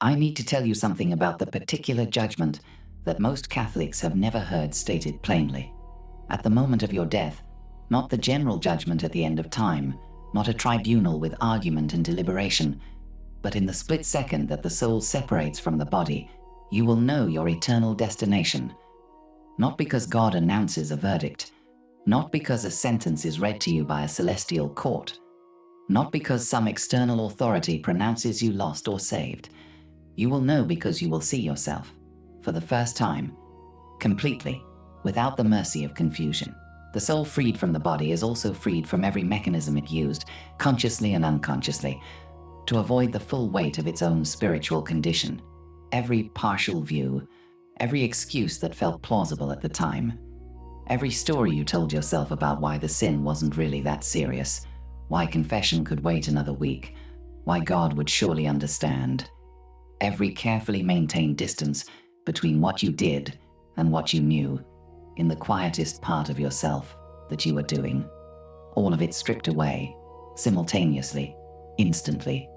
I need to tell you something about the particular judgment that most Catholics have never heard stated plainly. At the moment of your death, not the general judgment at the end of time, not a tribunal with argument and deliberation, but in the split second that the soul separates from the body, you will know your eternal destination. Not because God announces a verdict, not because a sentence is read to you by a celestial court, not because some external authority pronounces you lost or saved. You will know because you will see yourself, for the first time, completely, without the mercy of confusion. The soul freed from the body is also freed from every mechanism it used, consciously and unconsciously, to avoid the full weight of its own spiritual condition. Every partial view, every excuse that felt plausible at the time, every story you told yourself about why the sin wasn't really that serious, why confession could wait another week, why God would surely understand, every carefully maintained distance between what you did and what you knew, in the quietest part of yourself that you were doing, all of it stripped away, simultaneously, instantly.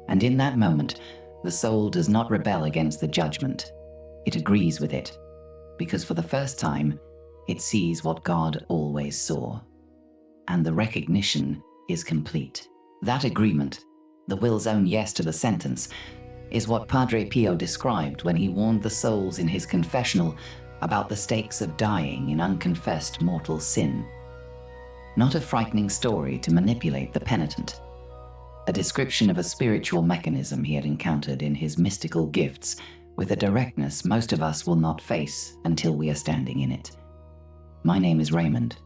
And in that moment, the soul does not rebel against the judgment. It agrees with it, because for the first time, it sees what God always saw. And the recognition is complete. That agreement, the will's own yes to the sentence, is what Padre Pio described when he warned the souls in his confessional about the stakes of dying in unconfessed mortal sin. Not a frightening story to manipulate the penitent. A description of a spiritual mechanism he had encountered in his mystical gifts with a directness most of us will not face until we are standing in it. My name is Raymond.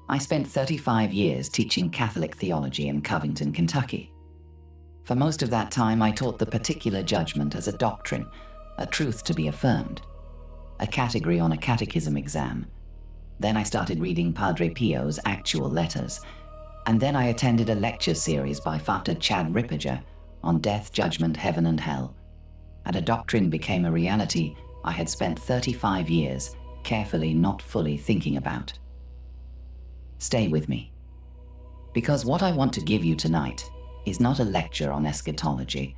I spent 35 years teaching Catholic theology in Covington, Kentucky. For most of that time, I taught the particular judgment as a doctrine, a truth to be affirmed, a category on a catechism exam. Then I started reading Padre Pio's actual letters, and then I attended a lecture series by Father Chad Ripperger on death, judgment, heaven and hell, and a doctrine became a reality I had spent 35 years carefully not fully thinking about. Stay with me, because what I want to give you tonight is not a lecture on eschatology.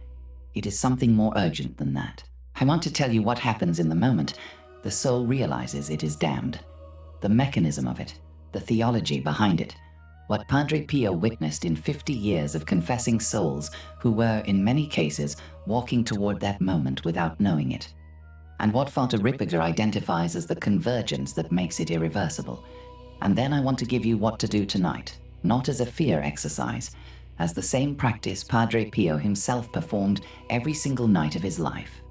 It is something more urgent than that. I want to tell you what happens in the moment the soul realizes it is damned, the mechanism of it, the theology behind it, what Padre Pio witnessed in 50 years of confessing souls who were, in many cases, walking toward that moment without knowing it, and what Father Ripperger identifies as the convergence that makes it irreversible. And then I want to give you what to do tonight, not as a fear exercise, as the same practice Padre Pio himself performed every single night of his life.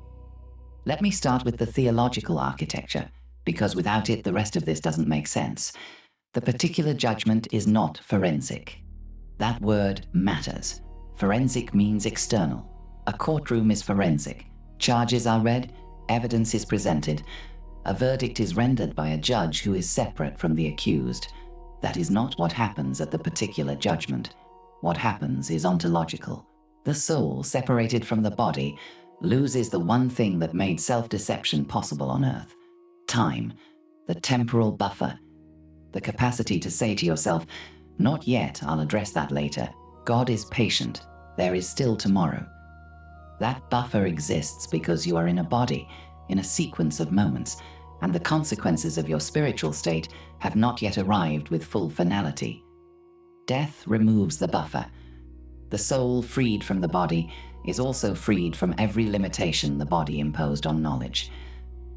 Let me start with the theological architecture, because without it the rest of this doesn't make sense. The particular judgment is not forensic. That word matters. Forensic means external. A courtroom is forensic. Charges are read, evidence is presented. A verdict is rendered by a judge who is separate from the accused. That is not what happens at the particular judgment. What happens is ontological. The soul, separated from the body, loses the one thing that made self-deception possible on earth: time, the temporal buffer, the capacity to say to yourself, "Not yet, I'll address that later. God is patient. There is still tomorrow." That buffer exists because you are in a body, in a sequence of moments, and the consequences of your spiritual state have not yet arrived with full finality. Death removes the buffer. The soul, freed from the body, is also freed from every limitation the body imposed on knowledge.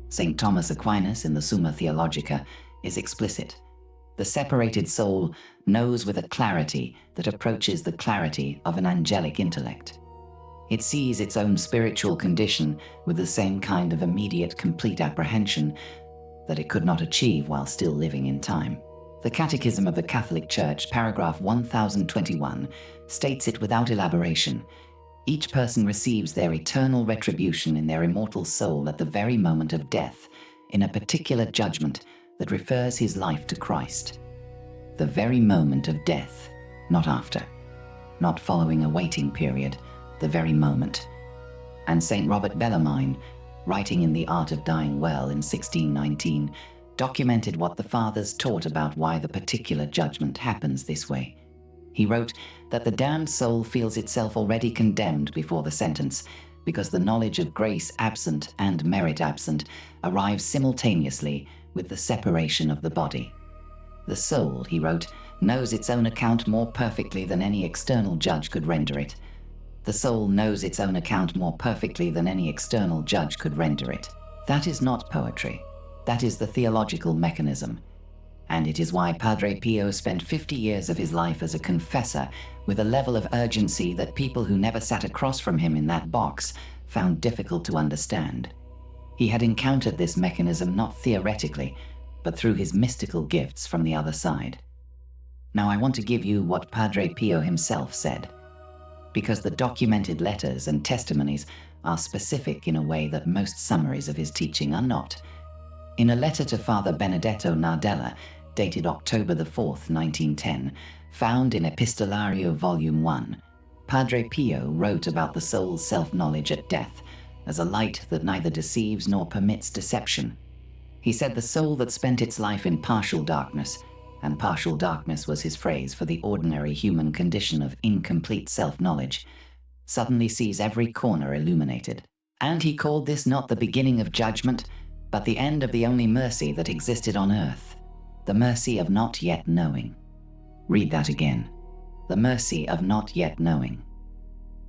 St. Thomas Aquinas in the Summa Theologica is explicit. The separated soul knows with a clarity that approaches the clarity of an angelic intellect. It sees its own spiritual condition with the same kind of immediate, complete apprehension that it could not achieve while still living in time. The Catechism of the Catholic Church, paragraph 1021, states it without elaboration. Each person receives their eternal retribution in their immortal soul at the very moment of death, in a particular judgment that refers his life to Christ. The very moment of death, not after, not following a waiting period, the very moment. And St. Robert Bellarmine, writing in The Art of Dying Well in 1619, documented what the fathers taught about why the particular judgment happens this way. He wrote that the damned soul feels itself already condemned before the sentence, because the knowledge of grace absent and merit absent arrives simultaneously with the separation of the body. The soul, he wrote, knows its own account more perfectly than any external judge could render it. The soul knows its own account more perfectly than any external judge could render it. That is not poetry. That is the theological mechanism. And it is why Padre Pio spent 50 years of his life as a confessor with a level of urgency that people who never sat across from him in that box found difficult to understand. He had encountered this mechanism not theoretically, but through his mystical gifts from the other side. Now I want to give you what Padre Pio himself said, because the documented letters and testimonies are specific in a way that most summaries of his teaching are not. In a letter to Father Benedetto Nardella, dated October the 4th, 1910, found in Epistolario Volume 1, Padre Pio wrote about the soul's self-knowledge at death as a light that neither deceives nor permits deception. He said the soul that spent its life in partial darkness, and partial darkness was his phrase for the ordinary human condition of incomplete self-knowledge, suddenly sees every corner illuminated. And he called this not the beginning of judgment, but the end of the only mercy that existed on earth, the mercy of not yet knowing. Read that again. The mercy of not yet knowing.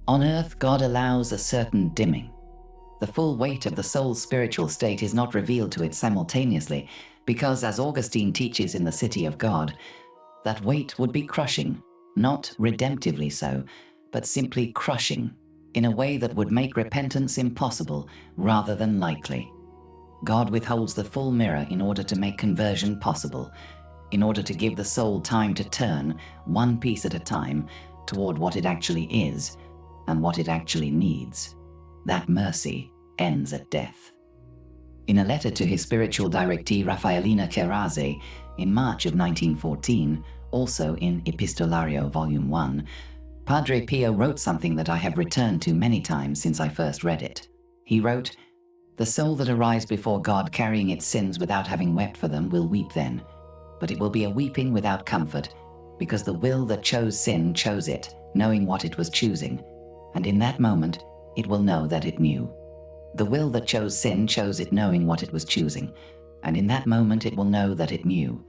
On earth, God allows a certain dimming. The full weight of the soul's spiritual state is not revealed to it simultaneously, because, as Augustine teaches in The City of God, that weight would be crushing, not redemptively so, but simply crushing, in a way that would make repentance impossible rather than likely. God withholds the full mirror in order to make conversion possible, in order to give the soul time to turn, one piece at a time, toward what it actually is and what it actually needs. That mercy ends at death. In a letter to his spiritual directee Raffaellina Cheraze in March of 1914, also in Epistolario Volume 1, Padre Pio wrote something that I have returned to many times since I first read it. He wrote, "The soul that arrives before God carrying its sins without having wept for them will weep then, but it will be a weeping without comfort, because the will that chose sin chose it, knowing what it was choosing, and in that moment it will know that it knew. The will that chose sin chose it knowing what it was choosing, and in that moment it will know that it knew."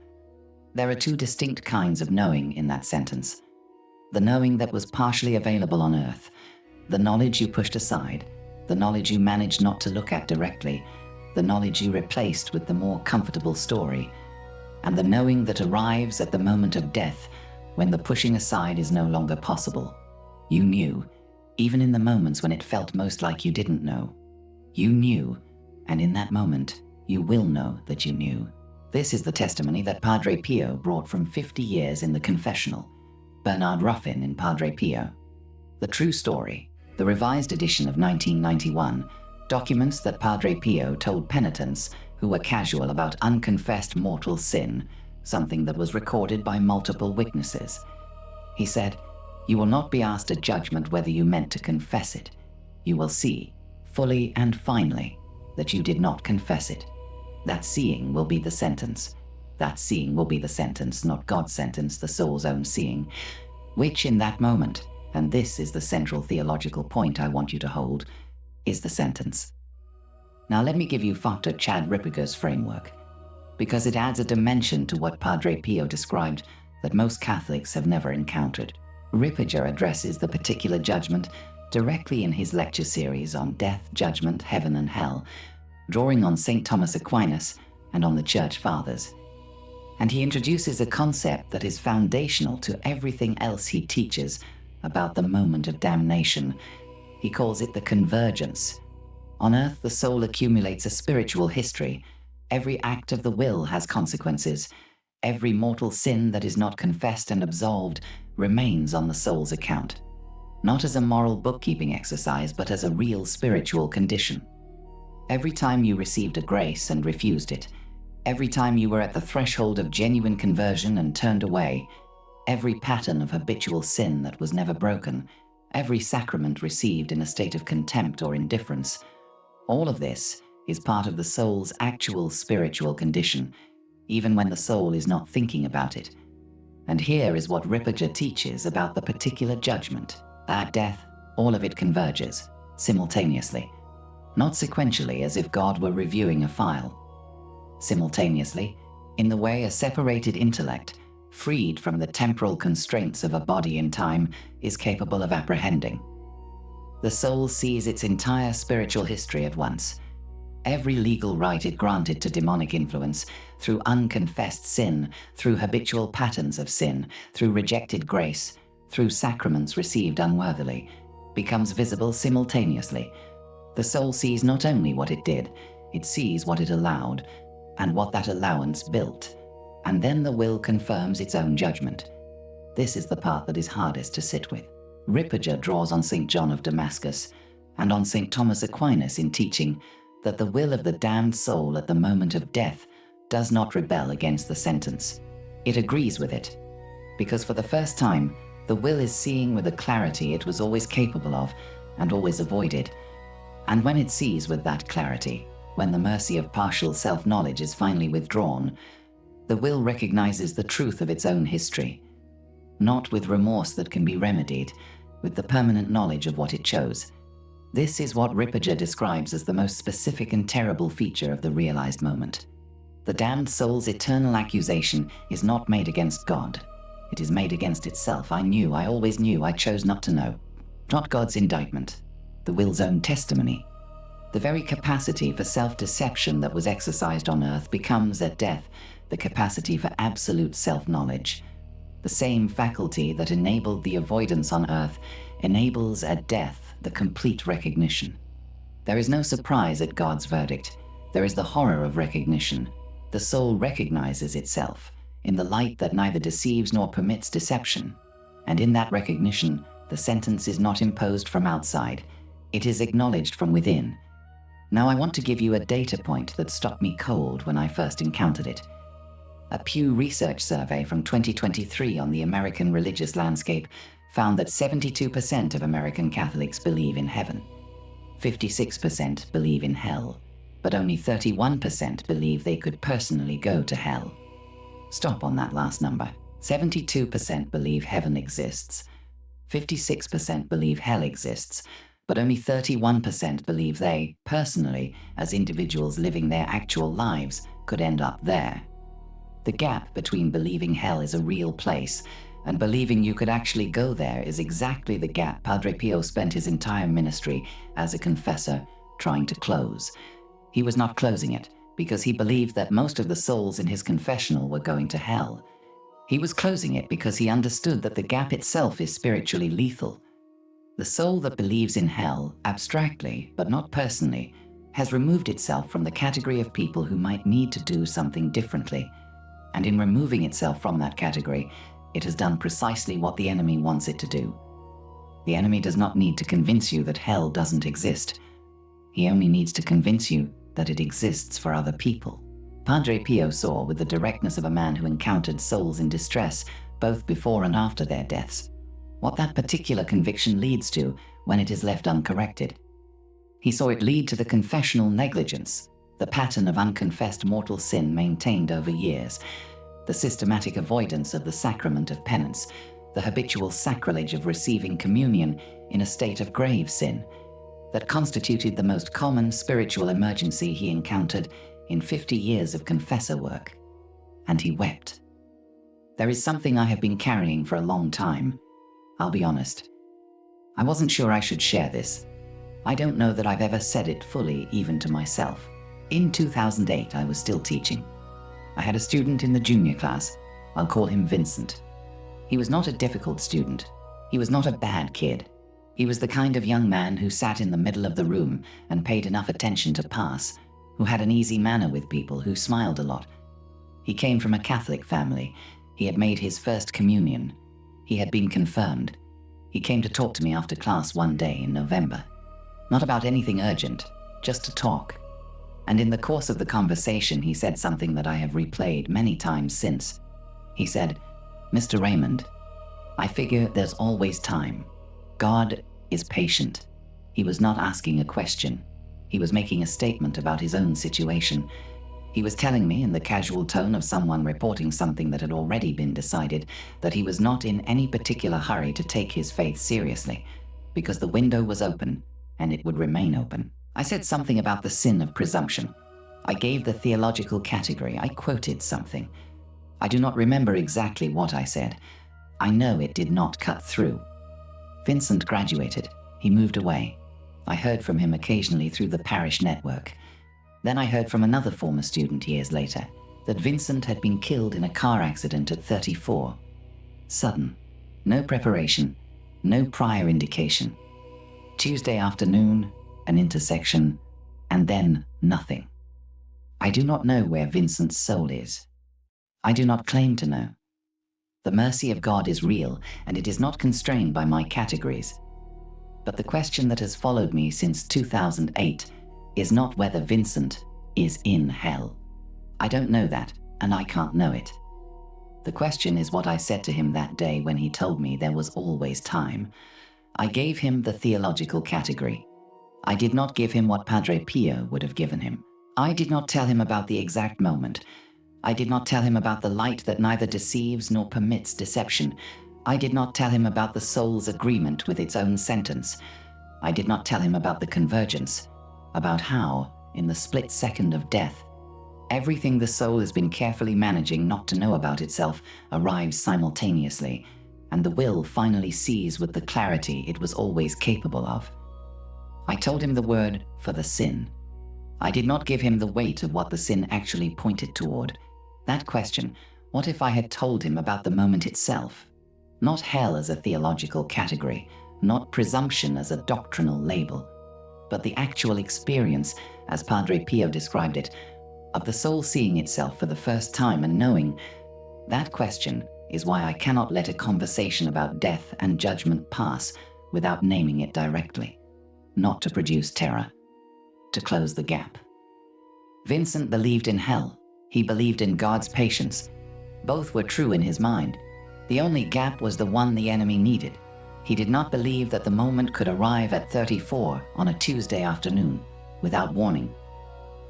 There are two distinct kinds of knowing in that sentence. The knowing that was partially available on earth, the knowledge you pushed aside, the knowledge you managed not to look at directly, the knowledge you replaced with the more comfortable story, and the knowing that arrives at the moment of death when the pushing aside is no longer possible. You knew, even in the moments when it felt most like you didn't know. You knew, and in that moment, you will know that you knew. This is the testimony that Padre Pio brought from 50 years in the confessional, Bernard Ruffin in Padre Pio. The true story, the revised edition of 1991, documents that Padre Pio told penitents who were casual about unconfessed mortal sin, something that was recorded by multiple witnesses. He said, "You will not be asked at judgment whether you meant to confess it. You will see, fully and finally, that you did not confess it. That seeing will be the sentence. That seeing will be the sentence, not God's sentence, the soul's own seeing, which in that moment, and this is the central theological point I want you to hold, is the sentence." Now let me give you Dr. Chad Ripperger's framework, because it adds a dimension to what Padre Pio described that most Catholics have never encountered. Ripperger addresses the particular judgment directly in his lecture series on death, judgment, heaven and hell, drawing on St. Thomas Aquinas and on the Church Fathers. And he introduces a concept that is foundational to everything else he teaches about the moment of damnation. He calls it the convergence. On earth, the soul accumulates a spiritual history. Every act of the will has consequences. Every mortal sin that is not confessed and absolved remains on the soul's account, not as a moral bookkeeping exercise, but as a real spiritual condition. Every time you received a grace and refused it, every time you were at the threshold of genuine conversion and turned away, every pattern of habitual sin that was never broken, every sacrament received in a state of contempt or indifference, all of this is part of the soul's actual spiritual condition, even when the soul is not thinking about it. And here is what Ripperger teaches about the particular judgment. At death, all of it converges. simultaneously, not sequentially as if God were reviewing a file. Simultaneously, in the way a separated intellect, freed from the temporal constraints of a body in time, is capable of apprehending. The soul sees its entire spiritual history at once. Every legal right it granted to demonic influence, through unconfessed sin, through habitual patterns of sin, through rejected grace, through sacraments received unworthily, becomes visible simultaneously. The soul sees not only what it did, it sees what it allowed, and what that allowance built, and then the will confirms its own judgment. This is the part that is hardest to sit with. Ripperger draws on St. John of Damascus and on St. Thomas Aquinas in teaching that the will of the damned soul at the moment of death does not rebel against the sentence. It agrees with it, because for the first time, the will is seeing with a clarity it was always capable of and always avoided. And when it sees with that clarity, when the mercy of partial self-knowledge is finally withdrawn, the will recognizes the truth of its own history, not with remorse that can be remedied, with the permanent knowledge of what it chose. This is what Ripperger describes as the most specific and terrible feature of the realized moment. The damned soul's eternal accusation is not made against God. It is made against itself. I knew, I always knew, I chose not to know. Not God's indictment, the will's own testimony. The very capacity for self-deception that was exercised on earth becomes, at death, the capacity for absolute self-knowledge. The same faculty that enabled the avoidance on earth enables at death the complete recognition. There is no surprise at God's verdict. There is the horror of recognition. The soul recognizes itself in the light that neither deceives nor permits deception. And in that recognition, the sentence is not imposed from outside. It is acknowledged from within. Now I want to give you a data point that stopped me cold when I first encountered it. A Pew Research survey from 2023 on the American religious landscape found that 72% of American Catholics believe in heaven, 56% believe in hell, but only 31% believe they could personally go to hell. Stop on that last number. 72% believe heaven exists, 56% believe hell exists, but only 31% believe they, personally, as individuals living their actual lives, could end up there. The gap between believing hell is a real place and believing you could actually go there is exactly the gap Padre Pio spent his entire ministry as a confessor trying to close. He was not closing it because he believed that most of the souls in his confessional were going to hell. He was closing it because he understood that the gap itself is spiritually lethal. The soul that believes in hell, abstractly, but not personally, has removed itself from the category of people who might need to do something differently. And in removing itself from that category, it has done precisely what the enemy wants it to do. The enemy does not need to convince you that hell doesn't exist. He only needs to convince you that it exists for other people. Padre Pio saw with the directness of a man who encountered souls in distress, both before and after their deaths, what that particular conviction leads to when it is left uncorrected. He saw it lead to the confessional negligence, the pattern of unconfessed mortal sin maintained over years, the systematic avoidance of the sacrament of penance, the habitual sacrilege of receiving communion in a state of grave sin, that constituted the most common spiritual emergency he encountered in 50 years of confessor work. And he wept. There is something I have been carrying for a long time. I'll be honest. I wasn't sure I should share this. I don't know that I've ever said it fully, even to myself. In 2008, I was still teaching. I had a student in the junior class. I'll call him Vincent. He was not a difficult student. He was not a bad kid. He was the kind of young man who sat in the middle of the room and paid enough attention to pass, who had an easy manner with people, who smiled a lot. He came from a Catholic family. He had made his first communion. He had been confirmed. He came to talk to me after class one day in November. Not about anything urgent, just to talk. And in the course of the conversation, he said something that I have replayed many times since. He said, "Mr. Raymond, I figure there's always time. God is patient." He was not asking a question. He was making a statement about his own situation. He was telling me in the casual tone of someone reporting something that had already been decided that he was not in any particular hurry to take his faith seriously, because the window was open and it would remain open. I said something about the sin of presumption. I gave the theological category. I quoted something. I do not remember exactly what I said. I know it did not cut through. Vincent graduated. He moved away. I heard from him occasionally through the parish network. Then I heard from another former student years later that Vincent had been killed in a car accident at 34. Sudden. No preparation. No prior indication. Tuesday afternoon, an intersection, and then nothing. I do not know where Vincent's soul is. I do not claim to know. The mercy of God is real, and it is not constrained by my categories. But the question that has followed me since 2008 is not whether Vincent is in hell. I don't know that, and I can't know it. The question is what I said to him that day when he told me there was always time. I gave him the theological category. I did not give him what Padre Pio would have given him. I did not tell him about the exact moment. I did not tell him about the light that neither deceives nor permits deception. I did not tell him about the soul's agreement with its own sentence. I did not tell him about the convergence, about how, in the split second of death, everything the soul has been carefully managing not to know about itself arrives simultaneously, and the will finally sees with the clarity it was always capable of. I told him the word for the sin. I did not give him the weight of what the sin actually pointed toward. That question, what if I had told him about the moment itself? Not hell as a theological category, not presumption as a doctrinal label, but the actual experience, as Padre Pio described it, of the soul seeing itself for the first time and knowing. That question is why I cannot let a conversation about death and judgment pass without naming it directly, not to produce terror, to close the gap. Vincent believed in hell. He believed in God's patience. Both were true in his mind. The only gap was the one the enemy needed. He did not believe that the moment could arrive at 34 on a Tuesday afternoon, without warning.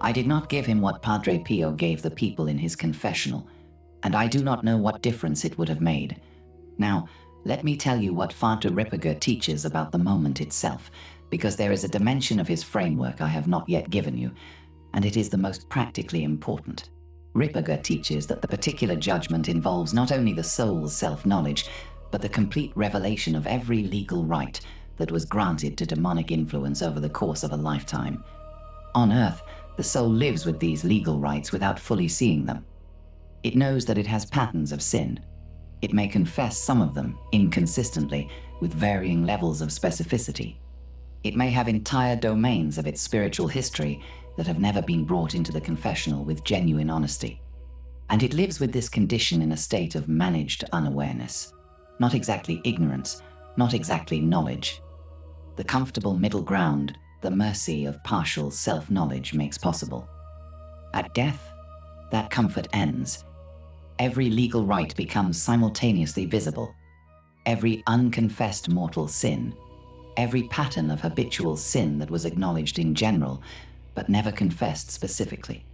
I did not give him what Padre Pio gave the people in his confessional, and I do not know what difference it would have made. Now, let me tell you what Father Ripperger teaches about the moment itself, because there is a dimension of his framework I have not yet given you, and it is the most practically important. Ripperger teaches that the particular judgment involves not only the soul's self-knowledge, but the complete revelation of every legal right that was granted to demonic influence over the course of a lifetime. On earth, the soul lives with these legal rights without fully seeing them. It knows that it has patterns of sin. It may confess some of them inconsistently, with varying levels of specificity. It may have entire domains of its spiritual history that have never been brought into the confessional with genuine honesty. And it lives with this condition in a state of managed unawareness. Not exactly ignorance, not exactly knowledge. The comfortable middle ground, the mercy of partial self-knowledge makes possible. At death, that comfort ends. Every legal right becomes simultaneously visible. Every unconfessed mortal sin, every pattern of habitual sin that was acknowledged in general, but never confessed specifically.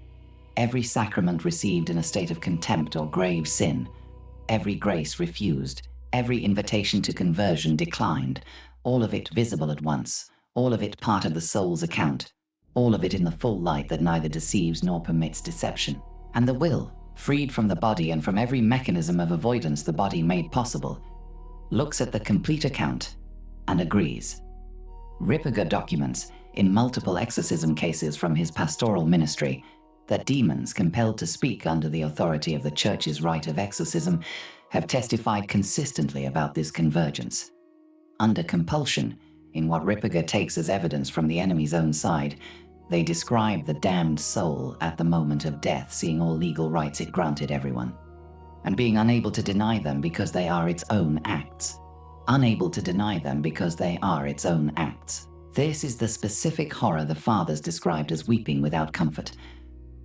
Every sacrament received in a state of contempt or grave sin, every grace refused, every invitation to conversion declined, all of it visible at once, all of it part of the soul's account, all of it in the full light that neither deceives nor permits deception. And the will, freed from the body and from every mechanism of avoidance the body made possible, looks at the complete account and agrees. Ripperger documents, in multiple exorcism cases from his pastoral ministry, that demons compelled to speak under the authority of the Church's rite of exorcism have testified consistently about this convergence. Under compulsion, in what Ripperger takes as evidence from the enemy's own side, they describe the damned soul at the moment of death seeing all legal rights it granted everyone, and being unable to deny them because they are its own acts. Unable to deny them because they are its own acts. This is the specific horror the fathers described as weeping without comfort.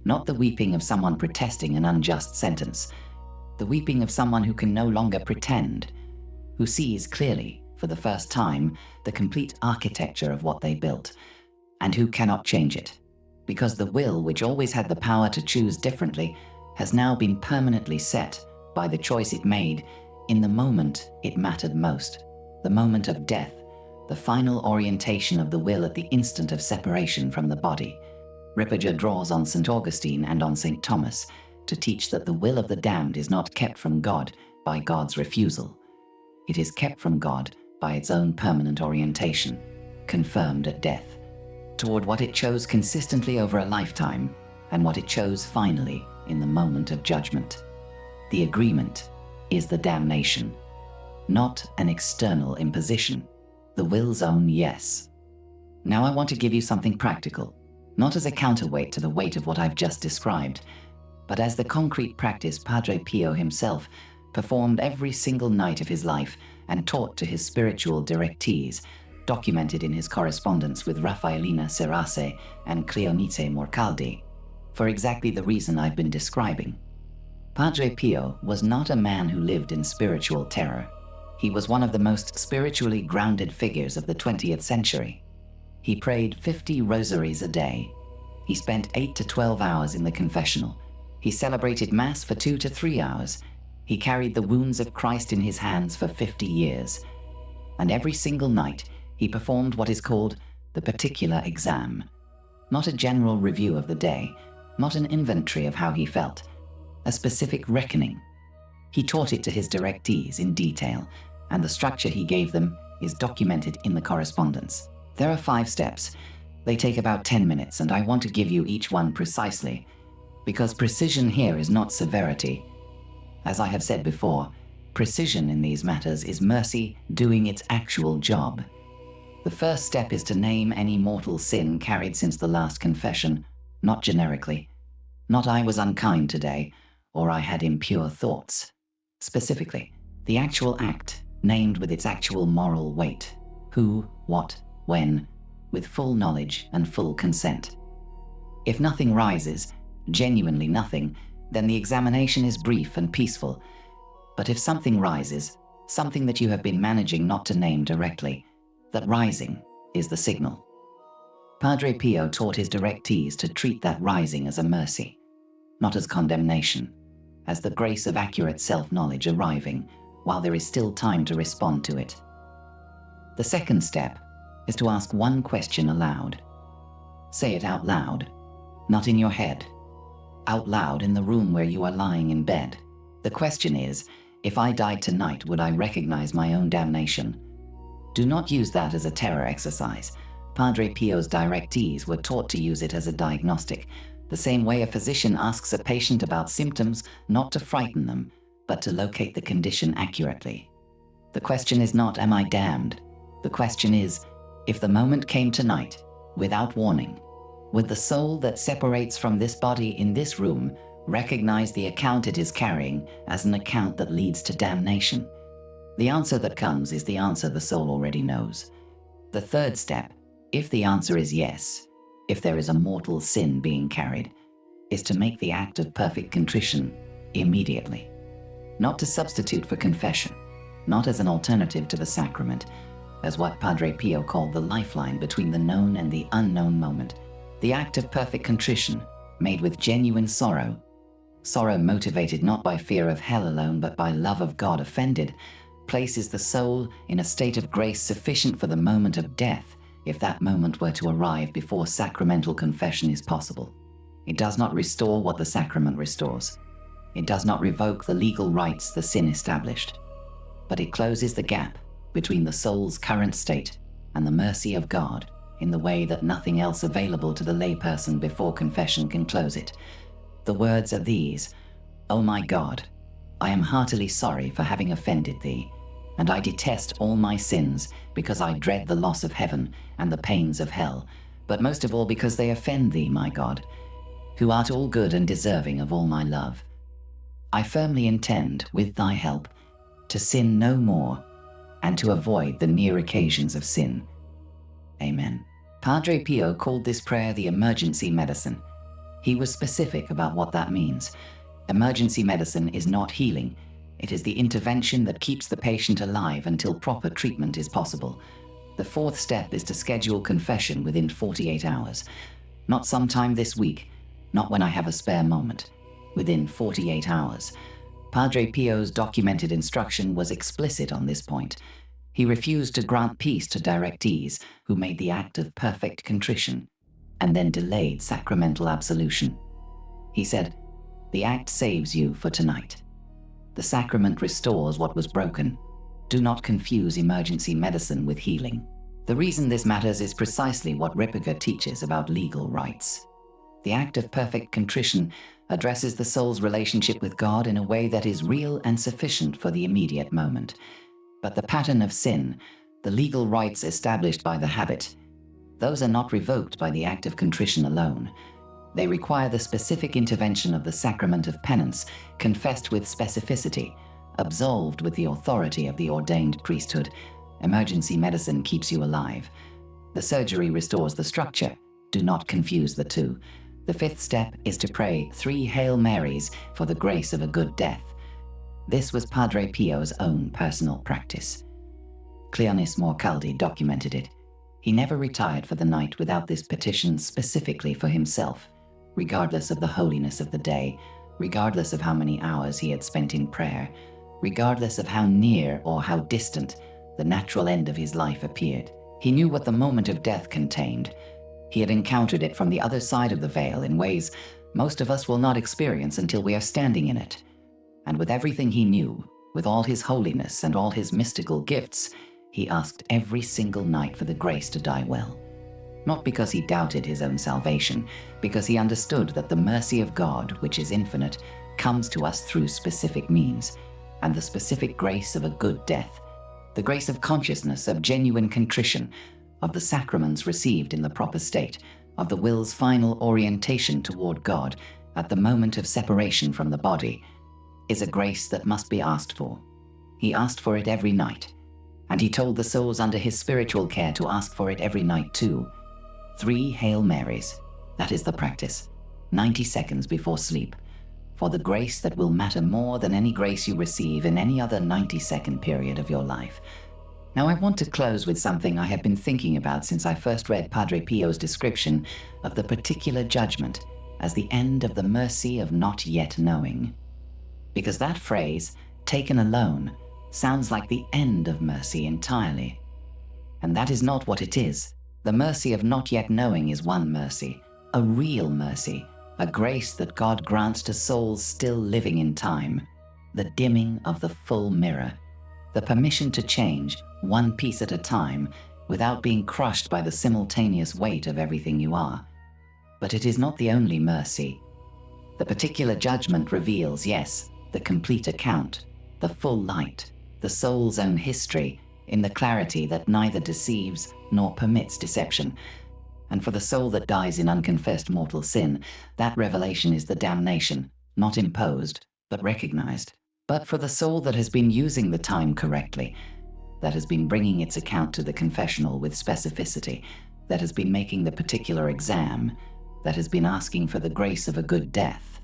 Not the weeping of someone protesting an unjust sentence. The weeping of someone who can no longer pretend, who sees clearly, for the first time, the complete architecture of what they built, and who cannot change it, because the will, which always had the power to choose differently, has now been permanently set by the choice it made in the moment it mattered most, the moment of death, the final orientation of the will at the instant of separation from the body. Ripperger draws on St. Augustine and on St. Thomas to teach that the will of the damned is not kept from God by God's refusal. It is kept from God by its own permanent orientation, confirmed at death, toward what it chose consistently over a lifetime and what it chose finally in the moment of judgment. The agreement is the damnation, not an external imposition, the will's own yes. Now I want to give you something practical, not as a counterweight to the weight of what I've just described, but as the concrete practice Padre Pio himself performed every single night of his life and taught to his spiritual directees, documented in his correspondence with Raffaellina Serace and Cleonice Morcaldi, for exactly the reason I've been describing. Padre Pio was not a man who lived in spiritual terror. He was one of the most spiritually grounded figures of the 20th century. He prayed 50 rosaries a day. He spent 8 to 12 hours in the confessional. He celebrated Mass for 2 to 3 hours. He carried the wounds of Christ in his hands for 50 years. And every single night, he performed what is called the particular exam. Not a general review of the day, not an inventory of how he felt, a specific reckoning. He taught it to his directees in detail, and the structure he gave them is documented in the correspondence. There are 5 steps. They take about 10 minutes, and I want to give you each one precisely, because precision here is not severity. As I have said before, precision in these matters is mercy doing its actual job. The first step is to name any mortal sin carried since the last confession, not generically. Not I was unkind today, or I had impure thoughts. Specifically, the actual act, named with its actual moral weight. Who, what, when, with full knowledge and full consent. If nothing rises, genuinely nothing, then the examination is brief and peaceful. But if something rises, something that you have been managing not to name directly, that rising is the signal. Padre Pio taught his directees to treat that rising as a mercy, not as condemnation, as the grace of accurate self-knowledge arriving while there is still time to respond to it. The second step is to ask one question aloud. Say it out loud, not in your head. Out loud in the room where you are lying in bed. The question is, if I died tonight, would I recognize my own damnation? Do not use that as a terror exercise. Padre Pio's directees were taught to use it as a diagnostic, the same way a physician asks a patient about symptoms not to frighten them, but to locate the condition accurately. The question is not, am I damned? The question is, if the moment came tonight, without warning, would the soul that separates from this body in this room recognize the account it is carrying as an account that leads to damnation? The answer that comes is the answer the soul already knows. The third step, if the answer is yes, if there is a mortal sin being carried, is to make the act of perfect contrition immediately. Not to substitute for confession, not as an alternative to the sacrament, as what Padre Pio called the lifeline between the known and the unknown moment. The act of perfect contrition, made with genuine sorrow, sorrow motivated not by fear of hell alone but by love of God offended, places the soul in a state of grace sufficient for the moment of death, if that moment were to arrive before sacramental confession is possible. It does not restore what the sacrament restores. It does not revoke the legal rights the sin established, but it closes the gap between the soul's current state and the mercy of God in the way that nothing else available to the layperson before confession can close it. The words are these: "O my God, I am heartily sorry for having offended thee, and I detest all my sins because I dread the loss of heaven and the pains of hell, but most of all because they offend thee, my God, who art all good and deserving of all my love. I firmly intend, with thy help, to sin no more and to avoid the near occasions of sin. Amen." Padre Pio called this prayer the emergency medicine. He was specific about what that means. Emergency medicine is not healing. It is the intervention that keeps the patient alive until proper treatment is possible. The fourth step is to schedule confession within 48 hours. Not sometime this week, not when I have a spare moment. Within 48 hours. Padre Pio's documented instruction was explicit on this point. He refused to grant peace to directees who made the act of perfect contrition and then delayed sacramental absolution. He said, "The act saves you for tonight. The sacrament restores what was broken. Do not confuse emergency medicine with healing." The reason this matters is precisely what Ripperger teaches about legal rights. The act of perfect contrition addresses the soul's relationship with God in a way that is real and sufficient for the immediate moment. But the pattern of sin, the legal rights established by the habit, those are not revoked by the act of contrition alone. They require the specific intervention of the sacrament of penance, confessed with specificity, absolved with the authority of the ordained priesthood. Emergency medicine keeps you alive. The surgery restores the structure. Do not confuse the two. The fifth step is to pray 3 Hail Marys for the grace of a good death. This was Padre Pio's own personal practice. Cleonis Morcaldi documented it. He never retired for the night without this petition specifically for himself, regardless of the holiness of the day, regardless of how many hours he had spent in prayer, regardless of how near or how distant the natural end of his life appeared. He knew what the moment of death contained. He had encountered it from the other side of the veil in ways most of us will not experience until we are standing in it. And with everything he knew, with all his holiness and all his mystical gifts, he asked every single night for the grace to die well. Not because he doubted his own salvation, because he understood that the mercy of God, which is infinite, comes to us through specific means, and the specific grace of a good death, the grace of consciousness, of genuine contrition, of the sacraments received in the proper state, of the will's final orientation toward God at the moment of separation from the body, is a grace that must be asked for. He asked for it every night, and he told the souls under his spiritual care to ask for it every night too. 3 Hail Marys, that is the practice, 90 seconds before sleep, for the grace that will matter more than any grace you receive in any other 90-second period of your life. Now I want to close with something I have been thinking about since I first read Padre Pio's description of the particular judgment as the end of the mercy of not yet knowing. Because that phrase, taken alone, sounds like the end of mercy entirely. And that is not what it is. The mercy of not yet knowing is one mercy, a real mercy, a grace that God grants to souls still living in time, the dimming of the full mirror, the permission to change one piece at a time without being crushed by the simultaneous weight of everything you are. But it is not the only mercy. The particular judgment reveals, yes, the complete account, the full light, the soul's own history, in the clarity that neither deceives nor permits deception. And for the soul that dies in unconfessed mortal sin, that revelation is the damnation, not imposed, but recognized. But for the soul that has been using the time correctly, that has been bringing its account to the confessional with specificity, that has been making the particular exam, that has been asking for the grace of a good death,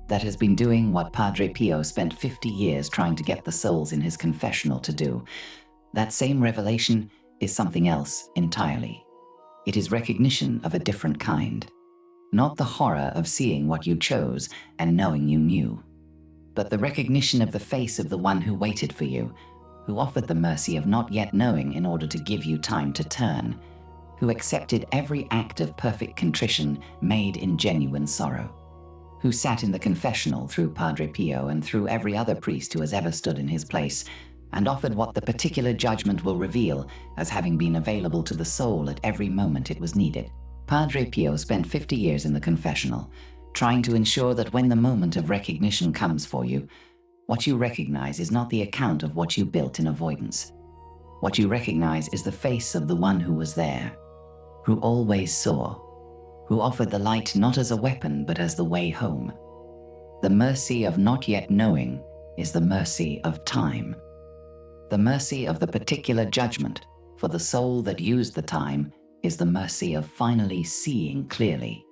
that has been doing what Padre Pio spent 50 years trying to get the souls in his confessional to do, that same revelation is something else entirely. It is recognition of a different kind, not the horror of seeing what you chose and knowing you knew, but the recognition of the face of the one who waited for you, who offered the mercy of not yet knowing in order to give you time to turn, who accepted every act of perfect contrition made in genuine sorrow, who sat in the confessional through Padre Pio and through every other priest who has ever stood in his place, and offered what the particular judgment will reveal as having been available to the soul at every moment it was needed. Padre Pio spent 50 years in the confessional, trying to ensure that when the moment of recognition comes for you, what you recognize is not the account of what you built in avoidance. What you recognize is the face of the one who was there, who always saw, who offered the light not as a weapon but as the way home. The mercy of not yet knowing is the mercy of time. The mercy of the particular judgment for the soul that used the time is the mercy of finally seeing clearly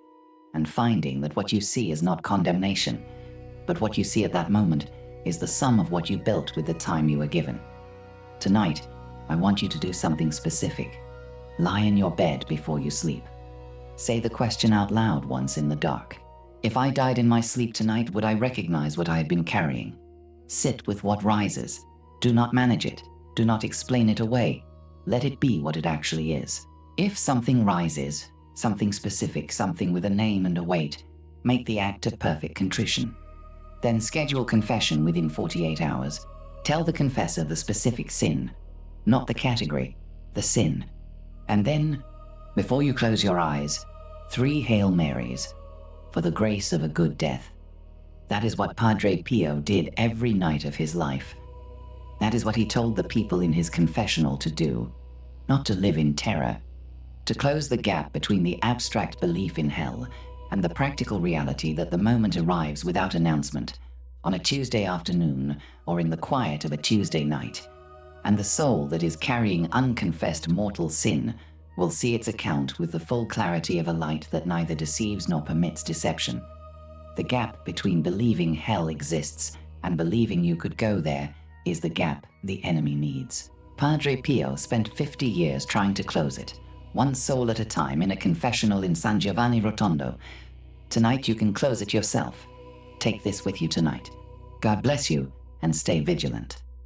and finding that what you see is not condemnation, but what you see at that moment is the sum of what you built with the time you were given. Tonight, I want you to do something specific. Lie in your bed before you sleep. Say the question out loud once in the dark. If I died in my sleep tonight, would I recognize what I had been carrying? Sit with what rises. Do not manage it. Do not explain it away. Let it be what it actually is. If something rises, something specific, something with a name and a weight, make the act of perfect contrition. Then schedule confession within 48 hours. Tell the confessor the specific sin, not the category, the sin. And then, before you close your eyes, 3 Hail Marys, for the grace of a good death. That is what Padre Pio did every night of his life. That is what he told the people in his confessional to do, not to live in terror, to close the gap between the abstract belief in hell and the practical reality that the moment arrives without announcement, on a Tuesday afternoon or in the quiet of a Tuesday night, and the soul that is carrying unconfessed mortal sin will see its account with the full clarity of a light that neither deceives nor permits deception. The gap between believing hell exists and believing you could go there is the gap the enemy needs. Padre Pio spent 50 years trying to close it, one soul at a time, in a confessional in San Giovanni Rotondo. Tonight you can close it yourself. Take this with you tonight. God bless you, and stay vigilant.